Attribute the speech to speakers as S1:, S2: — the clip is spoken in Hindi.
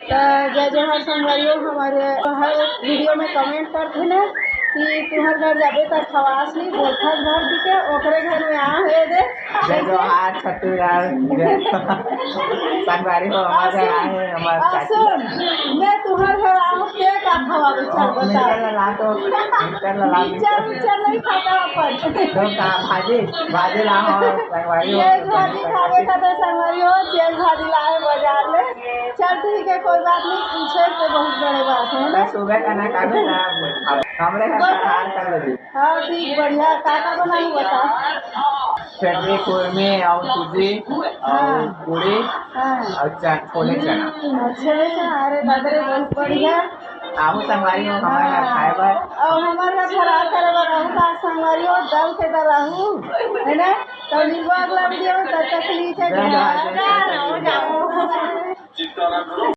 S1: तो जय जोहर संगवारियों, हमारे हर वीडियो में कमेंट करते ना कि तुम्हारे घर जाबे तो खवास ली बोलथस भर दी के ओकरे घर में आ है दे
S2: जय जोहार छत्तीसगढ़ संगवारी हो हमारे घर आए हैं हमारे चाची।
S1: सुन, मैं तुम्हारे घर आऊँ के का खवाबे चल बता।
S2: ला तो
S1: मिक्सचर नहीं खाता अपन
S2: तो का भाजी भाजी ला हो संगवारी हो
S1: चेल भाजी खावे का तो संगवारी हो चेल भाजी लाए बाजार में। चल ठीक है, कोई बात नहीं, पूछे तो बहुत बड़े बात है ना।
S2: सुबह का ना खावे ना हमरे घर पठार कर ले।
S1: हाँ ठीक, बढ़िया। का बनाई बता।
S2: चटनी कुरमे और सूजी और पूरी
S1: हाँ
S2: और छोले चना।
S1: अच्छा बेटा, अरे दादरे बहुत बढ़िया।
S2: आहू संगवारी हो हमारे घर खाए बर
S1: और हमारे घर फरार करे बर रहू का संगवारी हो दल के दल रहू है ना। तो मिलवा अगला वीडियो में, तब तक के लिए जय जोहार।